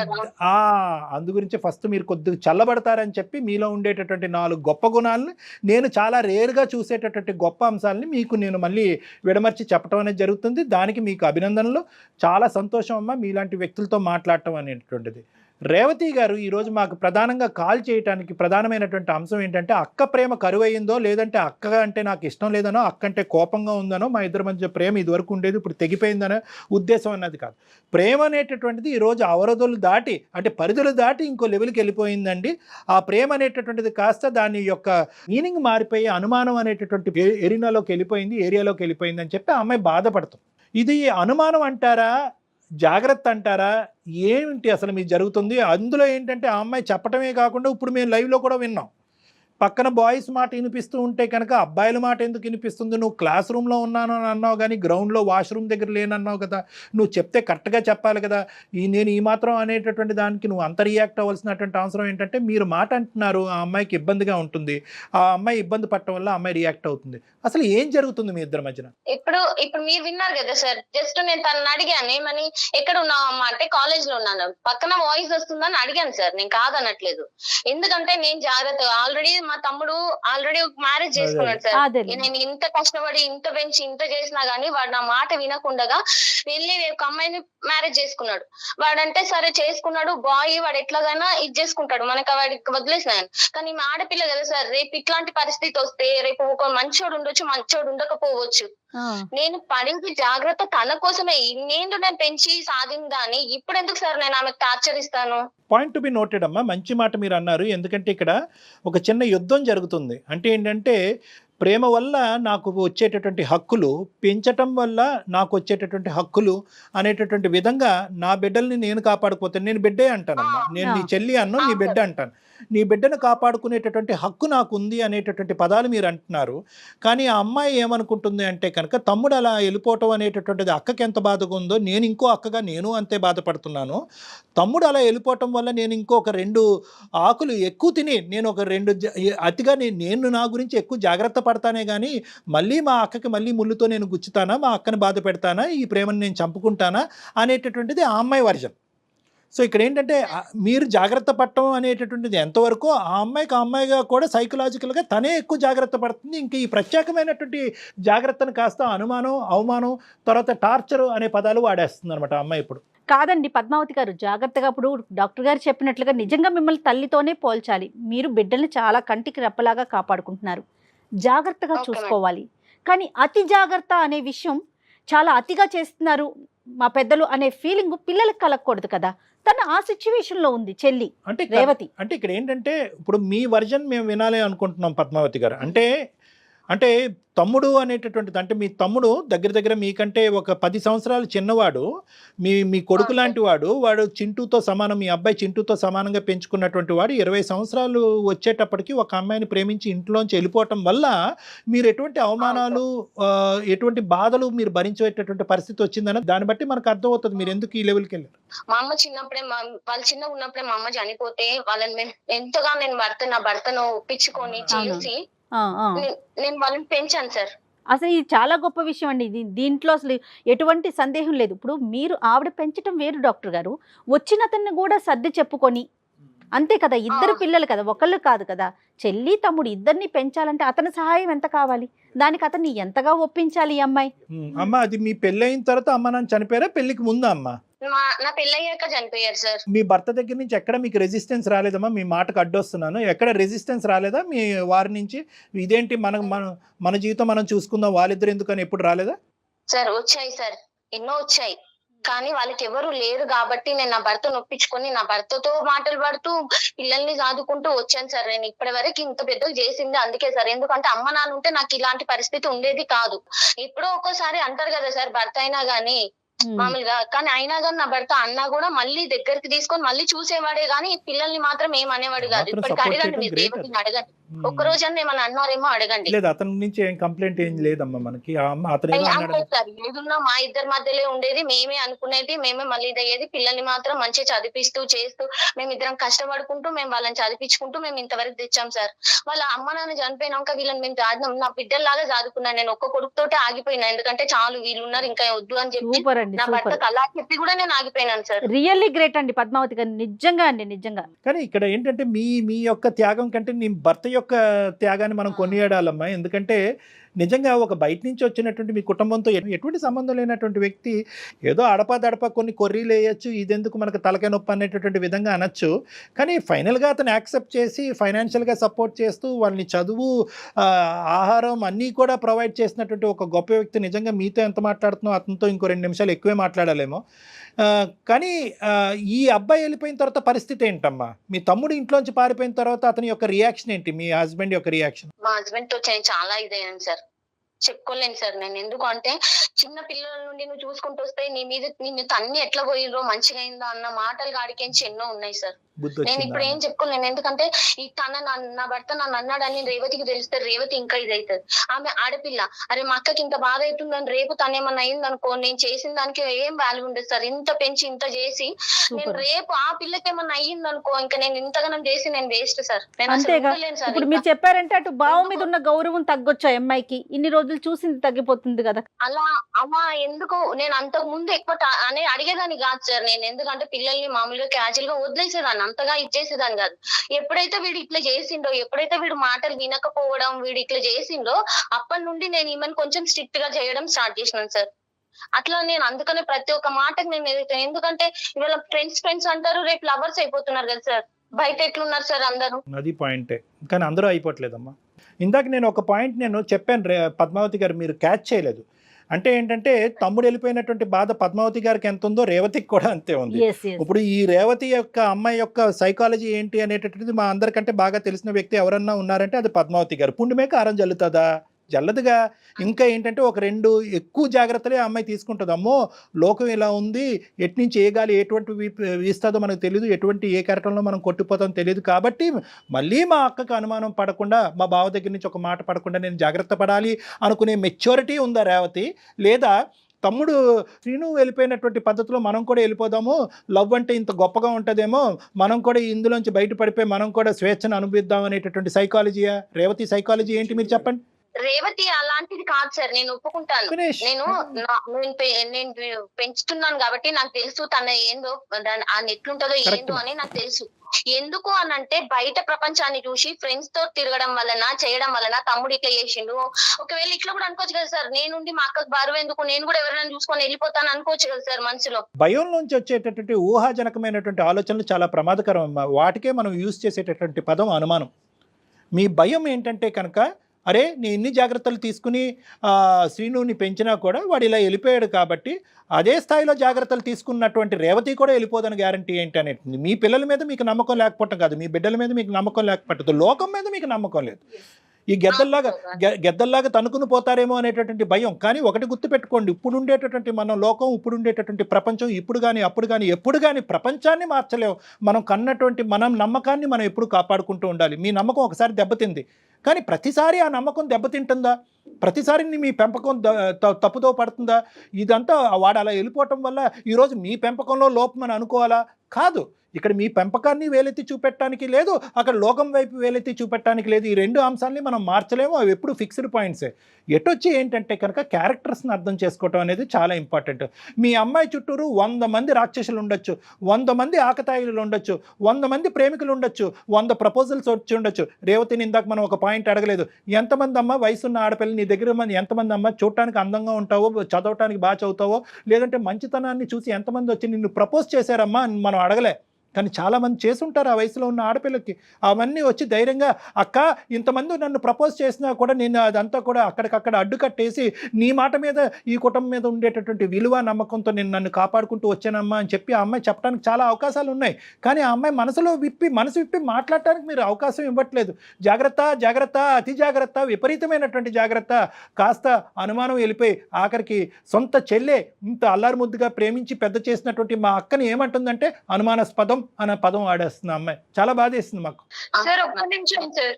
అందు గురించి ఫస్ట్ మీరు కొద్దిగా చల్లబడతారని చెప్పి మీలో ఉండేటటువంటి 4 గొప్ప గుణాలను, నేను చాలా రేర్గా చూసేటటువంటి గొప్ప అంశాలని మీకు నేను మళ్ళీ విడమర్చి చెప్పడం అనేది జరుగుతుంది. దానికి మీకు అభినందనలు. చాలా సంతోషం అమ్మా మీలాంటి వ్యక్తులతో మాట్లాడటం అనేటువంటిది. రేవతి గారు ఈరోజు మాకు ప్రధానంగా కాల్ చేయడానికి ప్రధానమైనటువంటి అంశం ఏంటంటే అక్క ప్రేమ కరువయ్యిందో, లేదంటే అక్క అంటే నాకు ఇష్టం లేదనో, అక్క అంటే కోపంగా ఉందనో, మా ఇద్దరి మధ్య ప్రేమ ఇదివరకు ఉండేది ఇప్పుడు తెగిపోయిందనే ఉద్దేశం అన్నది కాదు. ప్రేమ అనేటటువంటిది ఈరోజు అవరోధాలు దాటి, అంటే పరిధులు దాటి ఇంకో లెవెల్కి వెళ్ళిపోయిందండి. ఆ ప్రేమ అనేటటువంటిది కాస్త దాని యొక్క మీనింగ్ మారిపోయి అనుమానం అనేటటువంటి ఏరియాలోకి వెళ్ళిపోయింది అని చెప్పి ఆ అమ్మాయి బాధపడుతుంది. ఇది అనుమానం అంటారా, జాగ్రత్త అంటారా, ఏమిటి అసలు మీకు జరుగుతుంది? అందులో ఏంటంటే ఆ అమ్మాయి చెప్పటమే కాకుండా ఇప్పుడు మేము లైవ్లో కూడా విన్నాం, పక్కన బాయ్స్ మాట వినిపిస్తూ ఉంటే కనుక అబ్బాయిల మాట ఎందుకు వినిపిస్తుంది? నువ్వు క్లాస్ రూమ్లో ఉన్నాను అని అన్నావు కానీ గ్రౌండ్లో వాష్రూమ్ దగ్గర లేనన్నావు కదా, నువ్వు చెప్తే కరెక్ట్గా చెప్పాలి కదా. నేను ఈ మాత్రం అనేటటువంటి దానికి నువ్వు అంత రియాక్ట్ అవ్వాల్సినటువంటి అవసరం ఏంటంటే మీరు మాట అంటున్నారు, ఆ అమ్మాయికి ఇబ్బందిగా ఉంటుంది, ఆ అమ్మాయి ఇబ్బంది పడటం వల్ల ఆ అమ్మాయి రియాక్ట్ అవుతుంది. అసలు ఏం జరుగుతుంది మీ ఇద్దరి మధ్యన? ఇప్పుడు మీరు విన్నారు కదా సార్, జస్ట్ నేను తనని అడిగాను ఏమని, ఎక్కడ ఉన్నావు అమ్మా అంటే కాలేజ్ లో ఉన్నాను, పక్కన వాయిస్ వస్తుందని అడిగాను సార్. నేను కాదనట్లేదు, ఎందుకంటే నేను జాగ్రత్తగా ఆల్రెడీ మా తమ్ముడు మ్యారేజ్ చేసుకున్నాడు సార్. నేను ఇంత కష్టపడి ఇంత పెంచి ఇంత చేసినా గానీ వాడు నా మాట వినకుండా వెళ్ళి ఒక అమ్మాయిని మ్యారేజ్ చేసుకున్నాడు. వాడంటే సరే చేసుకున్నాడు, బాయ్ వాడు ఎట్లాగైనా ఇది చేసుకుంటాడు, మనకు వాడికి వదిలేసినాను. కానీ మా ఆడపిల్ల కదా సార్, రేపు ఇట్లాంటి పరిస్థితి వస్తే రేపు ఒక మంచోడు ఉండొచ్చు, మంచోడు ఉండకపోవచ్చు. నేను పడింది జాగ్రత్త తన కోసమే. ఇన్నేందు నేను పెంచి సాధిందాన్ని ఇప్పుడు ఎందుకు సార్ నేను ఆమెకు టార్చర్ ఇస్తాను? పాయింట్ టు బి నోటెడ్ అమ్మా, మంచి మాట మీరు అన్నారు. ఎందుకంటే ఇక్కడ ఒక చిన్న యుద్ధం జరుగుతుంది. అంటే ఏంటంటే ప్రేమ వల్ల నాకు వచ్చేటటువంటి హక్కులు, పెంచటం వల్ల నాకు వచ్చేటటువంటి హక్కులు అనేటటువంటి విధంగా నా బిడ్డల్ని నేను కాపాడుకోతాను. నేను బిడ్డే అంటానమ్మా, నేను నీ చెల్లి అన్ను, నీ బిడ్డ అంటాను. నీ బిడ్డను కాపాడుకునేటటువంటి హక్కు నాకు ఉంది అనేటటువంటి పదాలు మీరు అంటున్నారు. కానీ ఆ అమ్మాయి ఏమనుకుంటుంది అంటే కనుక తమ్ముడు అలా వెళ్ళిపోవటం అనేటటువంటిది అక్కకి ఎంత బాధగా ఉందో, నేను ఇంకో అక్కగా నేను అంతే బాధపడుతున్నాను. తమ్ముడు అలా వెళ్ళిపోవటం వల్ల నేను ఇంకొక 2 ఆకులు ఎక్కువ తిని నేను ఒక 2 అతిగా నేను నా గురించి ఎక్కువ జాగ్రత్త పడతానే కానీ మళ్ళీ మా అక్కకి మళ్ళీ ముళ్ళుతో నేను గుచ్చుతానా, మా అక్కని బాధ పెడతానా, ఈ ప్రేమను నేను చంపుకుంటానా అనేటటువంటిది ఆ అమ్మాయి వర్జన్. సో ఇక్కడ ఏంటంటే మీరు జాగ్రత్త పడటం అనేటటువంటిది ఎంతవరకు ఆ అమ్మాయిగా కూడా సైకలాజికల్గా తనే ఎక్కువ జాగ్రత్త పడుతుంది. ఇంకా ఈ ప్రత్యేకమైనటువంటి జాగ్రత్తను కాస్త అనుమానం, అవమానం, తర్వాత టార్చర్ అనే పదాలు వాడేస్తుంది అనమాట అమ్మాయి ఇప్పుడు. కాదండి పద్మావతి గారు, జాగ్రత్తగా ఇప్పుడు డాక్టర్ గారు చెప్పినట్లుగా నిజంగా మిమ్మల్ని తల్లితోనే పోల్చాలి. మీరు బిడ్డల్ని చాలా కంటికి రెప్పలాగా కాపాడుకుంటున్నారు, జాగ్రత్తగా చూసుకోవాలి. కానీ అతి జాగ్రత్త అనే విషయం చాలా అతిగా చేస్తున్నారు మా పెద్దలు అనే ఫీలింగ్ పిల్లలకు కలగకూడదు కదా. తను ఆ సిచ్యువేషన్ లో ఉంది చెల్లి అంటే రేవతి. అంటే ఇక్కడ ఏంటంటే ఇప్పుడు మీ వర్జన్ మేము వినాలి అనుకుంటున్నాం పద్మావతి గారు. అంటే అంటే తమ్ముడు అనేటటువంటిది, అంటే మీ తమ్ముడు దగ్గర దగ్గర మీకంటే ఒక 10 సంవత్సరాలు చిన్నవాడు, మీ కొడుకు లాంటి వాడు, వాడు చింటూతో సమానం, మీ అబ్బాయి చింటూతో సమానంగా పెంచుకున్నటువంటి వాడు 20 సంవత్సరాలు వచ్చేటప్పటికి ఒక అమ్మాయిని ప్రేమించి ఇంట్లోంచి వెళ్ళిపోవటం వల్ల మీరు ఎటువంటి అవమానాలు, ఎటువంటి బాధలు మీరు భరించేటటువంటి పరిస్థితి వచ్చిందని దాన్ని బట్టి మనకు అర్థమవుతుంది మీరు ఎందుకు ఈ లెవెల్కి వెళ్ళారు. మా అమ్మ చిన్నప్పుడే వాళ్ళు చిన్నగా ఉన్నప్పుడే మా అమ్మ చనిపోతే వాళ్ళని మేము ఎంతగా నా భర్తను ఒప్పించుకొని చేసి నేను వాళ్ళని పెంచాను సార్. అసలు ఇది చాలా గొప్ప విషయం అండి. దీంట్లో అసలు ఎటువంటి సందేహం లేదు. ఇప్పుడు మీరు ఆవిడ పెంచడం వేరు డాక్టర్ గారు, వచ్చిన అతన్ని కూడా సర్ది చెప్పుకొని, అంతే కదా, ఇద్దరు పిల్లలు కదా, ఒకళ్ళు కాదు కదా, చెల్లి తమ్ముడు ఇద్దరిని పెంచాలంటే అతని సహాయం ఎంత కావాలి, దానికి అతన్ని ఎంతగా ఒప్పించాలి ఈ అమ్మాయి. అమ్మ అది మీ పెళ్ళి అయిన తర్వాత అమ్మ నాన్న చనిపోయారా, పెళ్లికి ముందా అమ్మ? నా పెళ్ళయ్యాక చనిపోయారు సార్. మీ భర్త దగ్గర నుంచి ఎక్కడ మీకు రెసిస్టెన్స్ రాలేదమ్మా? మీ మాటకు అడ్డొస్తున్నాను, ఎక్కడ రెసిస్టెన్స్ రాలేదా మీ వారి నుంచి? ఇదేంటి మన జీవితం మనం చూసుకుందాం, వాళ్ళిద్దరు ఎందుకని ఎప్పుడు రాలేదా? సార్ వచ్చాయి సార్, ఎన్నో వచ్చాయి, కానీ వాళ్ళకి ఎవరు లేరు కాబట్టి నేను నా భర్తను ఒప్పించుకొని నా భర్తతో మాటలు పడుతూ పిల్లల్ని సాదుకుంటూ వచ్చాను సార్. నేను ఇప్పటి వరకు ఇంత పెద్దగా చేసింది అందుకే సార్, ఎందుకంటే అమ్మ నాన్న ఉంటే నాకు ఇలాంటి పరిస్థితి ఉండేది కాదు. ఎప్పుడో ఒక్కోసారి అంటారు కదా సార్ భర్త అయినా గానీ మామూలుగా, కానీ అయినా కానీ నా భర్త అన్నా కూడా మళ్ళీ దగ్గరికి తీసుకొని మళ్ళీ చూసేవాడే గానీ పిల్లల్ని మాత్రం ఏమనేవాడు కాదు. ఇప్పటికి అడగండి, మీరు రేవతిని అడగండి, ఒక్క రోజన్నా ఏమన్నా అన్నారేమో అడగండి. లేదు అతని నుంచి ఏం కంప్లైంట్ ఏం లేదమ్మా మనకి. సార్ ఏదున్నా మా ఇద్దరి మధ్యలో ఉండేది, మేమే అనుకునేది, మేమే మళ్ళీ ఇదయ్యేది. పిల్లల్ని మాత్రం మంచిగా చదివిస్తూ చేస్తూ మేమిద్దరం కష్టపడుకుంటూ మేము వాళ్ళని చదివించుకుంటూ మేము ఇంతవరకు తెచ్చాం సార్. వాళ్ళ అమ్మ నాన్న చనిపోయినాక వీళ్ళని మేము చాదినాం, నా బిడ్డల్లాగా చదువుకున్నాను. నేను ఒక్క కొడుకుతోటే ఆగిపోయినా, ఎందుకంటే చాలు వీళ్ళు ఉన్నారు ఇంకా వద్దు అని చెప్పి నా భర్తకు అలా చెప్పి కూడా నేను ఆగిపోయినాను సార్. రియల్లీ గ్రేట్ అండి పద్మావతి గారు, నిజంగా అండి, నిజంగా. కానీ ఇక్కడ ఏంటంటే మీ యొక్క త్యాగం కంటే నీ భర్త యొక్క త్యాగాన్ని మనం కొనియాడాలమ్మా. ఎందుకంటే నిజంగా ఒక బయట నుంచి వచ్చినటువంటి మీ కుటుంబంతో ఎటువంటి సంబంధం లేనటువంటి వ్యక్తి ఏదో అడపా కొన్ని కొర్రీలు వేయచ్చు, ఇదెందుకు మనకు తలకాయ నొప్పి అనేటటువంటి విధంగా అనొచ్చు. కానీ ఫైనల్గా అతను యాక్సెప్ట్ చేసి ఫైనాన్షియల్గా సపోర్ట్ చేస్తూ వాళ్ళని చదువు, ఆహారం అన్నీ కూడా ప్రొవైడ్ చేసినటువంటి ఒక గొప్ప వ్యక్తి. నిజంగా మీతో ఎంత మాట్లాడుతున్నావు అతనితో ఇంకో 2 నిమిషాలు ఎక్కువే మాట్లాడాలేమో. కానీ ఈ అబ్బాయి వెళ్ళిపోయిన తర్వాత పరిస్థితి ఏంటమ్మా? మీ తమ్ముడు ఇంట్లోంచి పారిపోయిన తర్వాత అతని యొక్క రియాక్షన్ ఏంటి, మీ హస్బెండ్ యొక్క రియాక్షన్? మా హస్బెండ్ తో చాలా ఇదయ్యాను సార్, చెప్పుకోలేను సార్ నేను. ఎందుకు అంటే చిన్న పిల్లల నుండి నువ్వు చూసుకుంటూ వస్తే నీ మీద నిన్ను తన్ని ఎట్లా పోయినరో మంచిగా అయిందో అన్న మాటలు గాడికేంచి ఎన్నో ఉన్నాయి సార్. నేను ఇప్పుడు ఏం చెప్పుకోలేను, ఎందుకంటే ఈ నా భర్త నన్ను అన్నాడని రేవతికి తెలిస్తే రేవతి ఇంకా ఇదవుతుంది. ఆమె ఆడపిల్ల, అరే మా అక్కకి ఇంత బాధ అవుతుందని రేపు తనేమన్నా అయింది అనుకో, నేను చేసిన దానికి ఏం వాల్యూ ఉండదు సార్. ఇంత పెంచి ఇంత చేసి నేను రేపు ఆ పిల్లకి ఏమన్నా అయ్యింది అనుకో, ఇంకా నేను ఇంతగానం చేసి నేను వేస్ట్ సార్. ఇప్పుడు మీరు చెప్పారంటే అటు బావ మీద ఉన్న గౌరవం తగ్గొచ్చు అమ్మాయికి, ఇన్ని రోజులు చూసింది తగ్గిపోతుంది కదా. అలా ఎందుకు నేను అంతకు ముందు ఎక్కువ అడిగేదాన్ని కాదు సార్ నేను, ఎందుకంటే పిల్లల్ని మామూలుగా క్యాజువల్ గా వదిలేసేదాన్ని, అంతగా ఇచ్చేసేదాన్ని కాదు. ఎప్పుడైతే వీడు ఇట్లా చేసిండో, ఎప్పుడైతే వీడు మాటలు వినకపోవడం వీడు ఇట్లా చేసిండో, అప్పటి నుండి నేను ఈమెను కొంచెం స్ట్రిక్ట్ గా చేయడం స్టార్ట్ చేసినాను సార్. అట్లా నేను అందుకనే ప్రతి ఒక్క మాటకు నేను ఎదుగుతాను, ఎందుకంటే ఇవాళ ఫ్రెండ్స్ అంటారు, రేపు లవర్స్ అయిపోతున్నారు కదా సార్. బయట ఎట్లున్నారు సార్ అందరూ? అది పాయింటే, కానీ అందరూ అయిపోవట్లేదమ్మా. ఇందాక నేను ఒక పాయింట్ నేను చెప్పాను పద్మావతి గారు, మీరు క్యాచ్ చేయలేదు. అంటే ఏంటంటే తమ్ముడు వెళ్ళిపోయినటువంటి బాధ పద్మావతి గారికి ఎంత ఉందో రేవతికి కూడా అంతే ఉంది. ఇప్పుడు ఈ రేవతి యొక్క అమ్మాయి యొక్క సైకాలజీ ఏంటి అనేటటువంటిది మా అందరికంటే బాగా తెలిసిన వ్యక్తి ఎవరన్నా ఉన్నారంటే అది పద్మావతి గారు. పుండుమే కారం జల్లుతుందా? జల్లదుగా. ఇంకా ఏంటంటే ఒక 2 ఎక్కువ జాగ్రత్తలే అమ్మాయి తీసుకుంటుంది. అమ్మో లోకం ఇలా ఉంది, ఎట్నుంచి ఏ గాలి ఎటువంటి వీస్తుందో మనకు తెలియదు, ఎటువంటి ఏ కెరటంలో మనం కొట్టిపోతామో తెలియదు, కాబట్టి మళ్ళీ మా అక్కకు అనుమానం పడకుండా, మా బావ దగ్గర నుంచి ఒక మాట పడకుండా నేను జాగ్రత్త పడాలి అనుకునే మెచ్యూరిటీ ఉందా రేవతి? లేదా తమ్ముడు శ్రీను వెళ్ళిపోయినటువంటి పద్ధతిలో మనం కూడా వెళ్ళిపోదాము, లవ్ అంటే ఇంత గొప్పగా ఉంటుందేమో, మనం కూడా ఇందులోంచి బయటపడిపోయి మనం కూడా స్వేచ్ఛను అనుభవిద్దాం అనేటటువంటి సైకాలజీయా? రేవతి సైకాలజీ ఏంటి మీరు చెప్పండి. రేవతి అలాంటిది కాదు సార్, నేను ఒప్పుకుంటాను. నేను పెంచుతున్నాను కాబట్టి నాకు తెలుసు తన ఏందో, ఎట్లుంటదో ఏందో అని నాకు తెలుసు. ఎందుకు అనంటే బయట ప్రపంచాన్ని చూసి ఫ్రెండ్స్ తో తిరగడం వలన చేయడం వలన తమ్ముడు ఇట్లా చేసిండు. ఒకవేళ ఇట్లా కూడా అనుకోవచ్చు కదా సార్, నేనుండి మా అక్కకు బరువు ఎందుకు, నేను కూడా ఎవరైనా చూసుకొని వెళ్ళిపోతాను అనుకోవచ్చు కదా సార్ మనసులో. భయం నుంచి వచ్చేటటువంటి ఊహాజనకమైనటువంటి ఆలోచనలు చాలా ప్రమాదకరం. వాటికే మనం యూజ్ చేసేటటువంటి పదం అనుమానం. మీ భయం ఏంటంటే కనుక, అరే నేను ఇన్ని జాగ్రత్తలు తీసుకుని శ్రీనుని పెంచినా కూడా వాడు ఇలా వెళ్ళిపోయాడు కాబట్టి అదే స్థాయిలో జాగ్రత్తలు తీసుకున్నటువంటి రేవతి కూడా వెళ్ళిపోదని గ్యారంటీ ఏంటి అనేది. మీ పిల్లల మీద మీకు నమ్మకం లేకపోవటం కాదు, మీ బిడ్డల మీద మీకు నమ్మకం లేకపోవట్లేదు, లోకం మీద మీకు నమ్మకం లేదు. ఈ గెద్దల్లాగా తనుకుని పోతారేమో అనేటటువంటి భయం. కానీ ఒకటి గుర్తుపెట్టుకోండి, ఇప్పుడు ఉండేటటువంటి మన లోకం, ఇప్పుడు ఉండేటటువంటి ప్రపంచం, ఇప్పుడు కానీ అప్పుడు కానీ ఎప్పుడు కానీ ప్రపంచాన్ని మార్చలేము. మనం కన్నటువంటి మనం నమ్మకాన్ని మనం ఎప్పుడు కాపాడుకుంటూ ఉండాలి. మీ నమ్మకం ఒకసారి దెబ్బతింది, కానీ ప్రతిసారి ఆ నమ్మకం దెబ్బతింటుందా? ప్రతిసారి మీ పెంపకం తప్పుదో పడుతుందా? ఇదంతా వాడు అలా వెళ్ళిపోవటం వల్ల ఈరోజు మీ పెంపకంలో లోపం అని అనుకోవాలా? కాదు. ఇక్కడ మీ పెంపకాన్ని వేలెత్తి చూపెట్టడానికి లేదు, అక్కడ లోకం వైపు వేలెత్తి చూపెట్టడానికి లేదు. ఈ రెండు అంశాలని మనం మార్చలేము, అవి ఎప్పుడు ఫిక్స్డ్ పాయింట్సే. ఎటొచ్చి ఏంటంటే కనుక క్యారెక్టర్స్ని అర్థం చేసుకోవటం అనేది చాలా ఇంపార్టెంట్. మీ అమ్మాయి చుట్టూరు 100 మంది రాక్షసులు ఉండొచ్చు, 100 మంది ఆకతాయిలు ఉండొచ్చు, 100 మంది ప్రేమికులు ఉండొచ్చు, 100 ప్రపోజల్స్ వచ్చి ఉండొచ్చు. రేవతిని ఇందాక మనం ఒక పాయింట్ అడగలేదు, ఎంతమంది అమ్మ వయసున్న ఆడపిల్ల నీ దగ్గర ఎంతమంది అమ్మ చూడటానికి అందంగా ఉంటావో, చదవటానికి బాగా చదువుతావో, లేదంటే మంచితనాన్ని చూసి ఎంతమంది వచ్చి నిన్ను ప్రపోజ్ చేశారమ్మా అని మనం అడగలే. కానీ చాలామంది చేసుంటారు ఆ వయసులో ఉన్న ఆడపిల్లకి. అవన్నీ వచ్చి ధైర్యంగా అక్క ఇంతమంది నన్ను ప్రపోజ్ చేసినా కూడా నేను అదంతా కూడా అక్కడికక్కడ అడ్డుకట్టేసి నీ మాట మీద ఈ కుటుంబం మీద ఉండేటటువంటి విలువ నమ్మకంతో నేను నన్ను కాపాడుకుంటూ వచ్చానమ్మా అని చెప్పి ఆ అమ్మాయి చెప్పడానికి చాలా అవకాశాలు ఉన్నాయి. కానీ ఆ అమ్మాయి మనసు విప్పి మాట్లాడటానికి మీరు అవకాశం ఇవ్వట్లేదు. జాగ్రత్త జాగ్రత్త, అతి జాగ్రత్త, విపరీతమైనటువంటి జాగ్రత్త. కాస్త అనుమానం వెళ్ళిపోయి ఆఖరికి సొంత చెల్లె ఇంత అల్లారు ముద్దుగా ప్రేమించి పెద్ద చేసినటువంటి మా అక్కని ఏమంటుందంటే అనుమానాస్పదం అనే పదం వాడేస్తుంది అమ్మాయి. చాలా బాధేస్తుంది మాకు. సార్ ఒక్క నిమిషం సార్,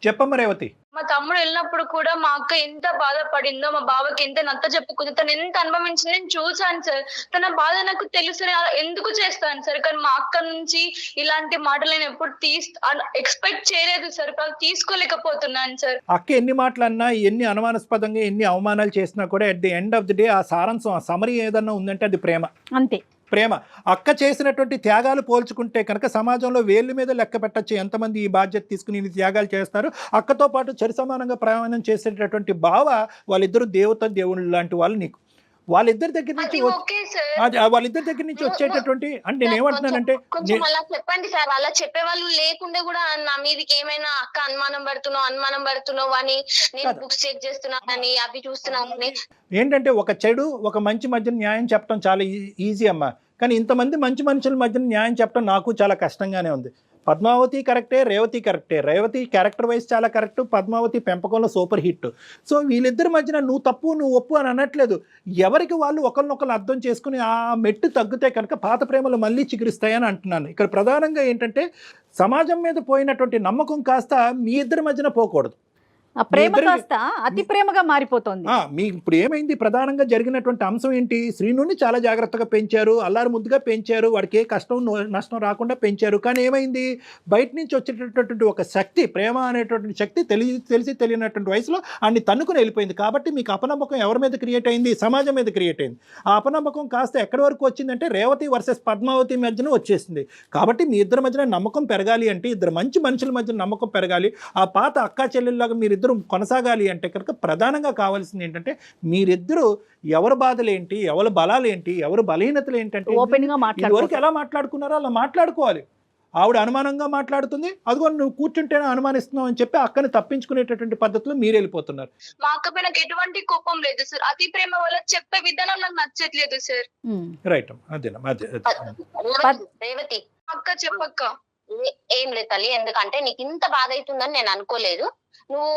చెప్పమ్మ రేవతి. మా తమ్ముడు వెళ్ళినప్పుడు కూడా మా అక్క ఎంత బాధపడిందో, మా బావకి ఎంత నచ్చ చెప్పుకుందో, తను ఎంత అనుభవించింది నేను చూసాను సార్. తన బాధ నాకు తెలుసు, ఎందుకు చేస్తాను సార్. కానీ మా అక్క నుంచి ఇలాంటి మాటలు నేను ఎప్పుడు ఎక్స్పెక్ట్ చేయలేదు సార్, తీసుకోలేకపోతున్నాను సార్. అక్క ఎన్ని మాటలు అన్నా, ఎన్ని అనుమానాస్పదంగా ఎన్ని అవమానాలు చేసినా కూడా at the end of the day ఆ సారాంశం, ఆ సమరీ ఏదన్నా ఉందంటే అది ప్రేమ. అంతే, ప్రేమ. అక్క చేసినటువంటి త్యాగాలు పోల్చుకుంటే కనుక సమాజంలో వేళ్ళ మీద లెక్క పెట్టచ్చు ఎంతమంది ఈ బాధ్యత తీసుకుని త్యాగాలు చేస్తారు. అక్కతో పాటు చరి సమానంగా ప్రయాణం చేసేటటువంటి బావ, వాళ్ళిద్దరు దేవుళ్ళు లాంటి వాళ్ళు నీకు. వాళ్ళిద్దరి దగ్గర నుంచి వచ్చేటటువంటి అంటే నేను ఏమంటున్నానంటే కొంచెం అలా చెప్పండి సార్. అలా చెప్పే వాళ్ళు లేకుండా కూడా నా మీదకి ఏమైనా అక్క అనుమానం పడుతున్నావు అని, నేను బుక్స్ చెక్ చేస్తున్నానని, అవి చూస్తున్నానని. ఏంటంటే ఒక చెడు ఒక మంచి మధ్యన న్యాయం చెప్పడం చాలా ఈజీ అమ్మా. కానీ ఇంతమంది మంచి మనుషుల మధ్యన న్యాయం చెప్పడం నాకు చాలా కష్టంగానే ఉంది. పద్మావతి కరెక్టే, రేవతి కరెక్టే. రేవతి క్యారెక్టర్ వైజ్ చాలా కరెక్ట్, పద్మావతి పెంపకంలో సూపర్ హిట్. సో వీళ్ళిద్దరి మధ్యన నువ్వు తప్పు నువ్వు ఒప్పు అని అనట్లేదు. ఎవరికి వాళ్ళు ఒకరినొకరు అర్థం చేసుకుని ఆ మెట్టు తగ్గితే కనుక పాత ప్రేమలు మళ్ళీ చిగురిస్తాయని అంటున్నాను. ఇక్కడ ప్రధానంగా ఏంటంటే సమాజం మీద పోయినటువంటి నమ్మకం కాస్త మీ ఇద్దరి మధ్యన పోకూడదు. ఆ ప్రేమ కాస్త అతి ప్రేమగా మారిపోతుంది. మీ ఇప్పుడు ఏమైంది, ప్రధానంగా జరిగినటువంటి అంశం ఏంటి? శ్రీనుని చాలా జాగ్రత్తగా పెంచారు, అల్లారు ముద్దుగా పెంచారు, వాడికి ఏ కష్టం నష్టం రాకుండా పెంచారు. కానీ ఏమైంది, బయట నుంచి వచ్చేటటువంటి ఒక శక్తి, ప్రేమ అనేటటువంటి శక్తి తెలిసి తెలియనటువంటి వయసులో అన్ని తన్నుకుని వెళ్ళిపోయింది. కాబట్టి మీకు అపనమ్మకం ఎవరి మీద క్రియేట్ అయింది? సమాజం మీద క్రియేట్ అయింది. ఆ అపనమ్మకం కాస్త ఎక్కడి వరకు వచ్చిందంటే రేవతి వర్సెస్ పద్మావతి మధ్యన వచ్చేసింది. కాబట్టి మీ ఇద్దరి మధ్యన నమ్మకం పెరగాలి అంటే, ఇద్దరు మంచి మనుషుల మధ్య నమ్మకం పెరగాలి, ఆ పాత అక్కా చెల్లెల్లాగా మీరిద్దరు కొనసాగాలి అంటే కనుక ప్రధానంగా కావాల్సింది ఏంటంటే మీరిద్దరూ ఎవరి బాధలేంటి, ఎవరి బలాలేంటి, ఎవరి బలహీనతలు ఏంటంటే ఓపెన్ గా ఇదివరకు ఎలా మాట్లాడుకున్నారో అలా మాట్లాడుకోవాలి. ఆవిడ అనుమానంగా మాట్లాడుతుంది, అదిగో నువ్వు కూర్చుంటేనే అనుమానిస్తున్నావు అని చెప్పి అక్కని తప్పించుకునేటటువంటి పద్ధతిలో మీరు వెళ్ళిపోతున్నారు. మా అక్క పైన ఎటువంటి కోపం లేదు సార్, అతి ప్రేమ వల్ల చెప్పే విధానం నాకు నచ్చట్లేదు సార్. రైట్ అదేనా రేవతి అక్క చెప్పక్క. ఏం లేదు తల్లి, ఎందుకంటే నీకు ఇంత బాధ అవుతుందని నేను అనుకోలేదు. నువ్వు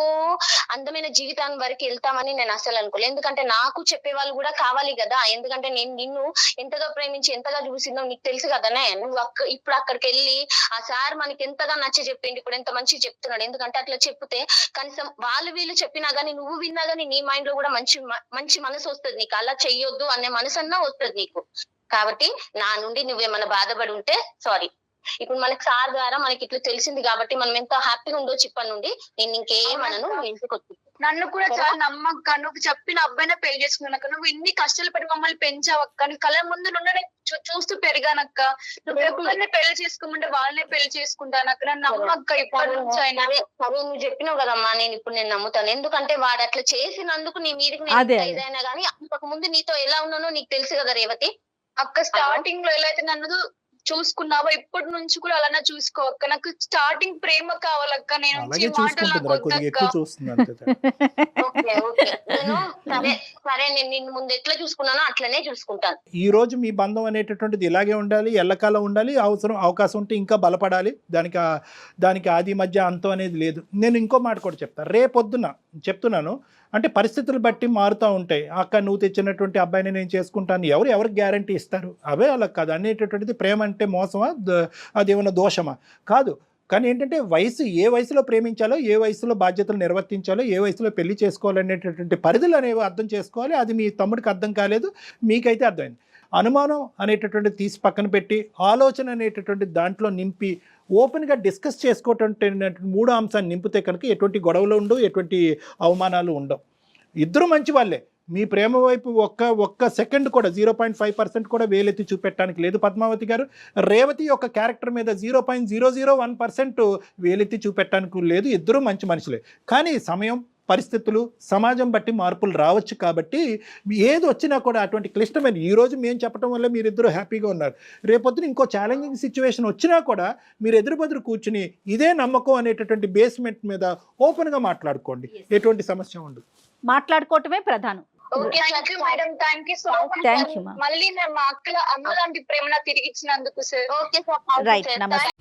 అందమైన జీవితాన్ని వరకు వెళ్తామని నేను అసలు అనుకోలేదు. ఎందుకంటే నాకు చెప్పే వాళ్ళు కూడా కావాలి కదా. ఎందుకంటే నేను నిన్ను ఎంతగా ప్రేమించి ఎంతగా చూసిందో నీకు తెలుసు కదనే. నువ్వు ఇప్పుడు అక్కడికి వెళ్ళి ఆ సార్ మనకి ఎంతగా నచ్చ చెప్పింది, ఇప్పుడు ఎంత మంచిగా చెప్తున్నాడు. ఎందుకంటే అట్లా చెప్తే కనీసం వీళ్ళు చెప్పినా గానీ నువ్వు విన్నా గానీ నీ మైండ్ లో కూడా మంచి మనసు వస్తుంది నీకు. అలా చెయ్యొద్దు అనే మనసు అన్నా వస్తుంది నీకు. కాబట్టి నా నుండి నువ్వేమన్నా బాధపడి ఉంటే సారీ. ఇప్పుడు మనకి సార్ ద్వారా మనకి ఇట్లా తెలిసింది కాబట్టి మనం ఎంత హ్యాపీగా ఉండొచ్చు ఇప్పటి నుండి. నేను ఇంకేమనను, నువ్వు ఇంటికి వచ్చి నన్ను కూడా చాలా నమ్మక్క. నువ్వు చెప్పిన అబ్బాయినే పెళ్లి చేసుకున్నాక, నువ్వు ఇన్ని కష్టాలు పడి మమ్మల్ని పెంచావక్క. నీ కళ్ళ ముందు నుండి చూస్తూ పెరిగానక్క. నువ్వు ఎవరిని పెళ్లి చేసుకోమంటే వాళ్ళనే పెళ్లి చేసుకుంటానక్క. నన్ను నమ్మక్క ఇప్పటి నుంచి అయినా. సరే నువ్వు చెప్పినావు కదమ్మా, నేను నమ్ముతాను. ఎందుకంటే వాడు అట్లా చేసినందుకు నీ మీదకి ఏదైనా గానీ అంతకు ముందు నీతో ఎలా ఉన్నానో నీకు తెలుసు కదా రేవతి. అక్క స్టార్టింగ్ లో ఎలా అయితే నన్ను చూసుకున్నావో ఇప్పటి నుంచి కూడా అలానే చూసుకోవక్క. నాకు స్టార్టింగ్ ప్రేమ కావాలక్క. నేను ఓకే ఓకే నేను సరే సరే నేను నిన్ను ముందు ఎట్లా చూసుకున్నానో అట్లనే చూసుకుంటాను. ఈ రోజు మీ బంధం అనేటటువంటిది ఇలాగే ఉండాలి, ఎల్లకాలం ఉండాలి, అవకాశం ఉంటే ఇంకా బలపడాలి. దానికి ఆది మధ్య అంతం అనేది లేదు. నేను ఇంకో మాట కూడా చెప్తాను, రేపొద్దున చెప్తున్నాను, అంటే పరిస్థితులు బట్టి మారుతూ ఉంటాయి. అక్క నువ్వు తెచ్చినటువంటి అబ్బాయిని నేను చేసుకుంటాను, ఎవరికి గ్యారంటీ ఇస్తారు? అవే అలా కాదు. అనేటటువంటిది ప్రేమ అంటే మోసమా, అదేమన్నా దోషమా? కాదు. కానీ ఏంటంటే ఏ వయసులో ప్రేమించాలో, ఏ వయసులో బాధ్యతలు నిర్వర్తించాలో, ఏ వయసులో పెళ్లి చేసుకోవాలనేటటువంటి పరిధులు అనేవి అర్థం చేసుకోవాలి. అది మీ తమ్ముడికి అర్థం కాలేదు, మీకైతే అర్థమైంది. అనుమానం అనేటటువంటి తీసి పక్కన పెట్టి ఆలోచన అనేటటువంటి దాంట్లో నింపి ఓపెన్గా డిస్కస్ చేసుకోవటం 3 అంశాన్ని నింపితే కనుక ఎటువంటి గొడవలు ఉండవు, ఎటువంటి అవమానాలు ఉండవు. ఇద్దరు మంచి వాళ్ళే. మీ ప్రేమ వైపు ఒక్క సెకండ్ కూడా 0.5% కూడా వేలెత్తి చూపెట్టడానికి లేదు పద్మావతి గారు. రేవతి యొక్క క్యారెక్టర్ మీద 0.001% వేలెత్తి చూపెట్టడానికి లేదు. ఇద్దరు మంచి మనుషులే. కానీ సమయం, పరిస్థితులు, సమాజం బట్టి మార్పులు రావచ్చు. కాబట్టి ఏది వచ్చినా కూడా అటువంటి క్లిష్టమైన, ఈరోజు మేము చెప్పడం వల్ల మీరిద్దరూ హ్యాపీగా ఉన్నారు. రేపొద్దున ఇంకో ఛాలెంజింగ్ సిచ్యువేషన్ వచ్చినా కూడా మీరు ఎదురు కూర్చుని ఇదే నమ్మకం అనేటటువంటి బేస్మెంట్ మీద ఓపెన్గా మాట్లాడుకోండి, ఎటువంటి సమస్య ఉండదు. మాట్లాడుకోవటమే ప్రధానం. Okay thank you madam, thank you so much. Thank you. మళ్ళీ నేను మా అమ్మ లాంటి ప్రేమ నాకు తిరిగి ఇచ్చినందుకు సార్. Okay sir. రైట్, నమస్తే.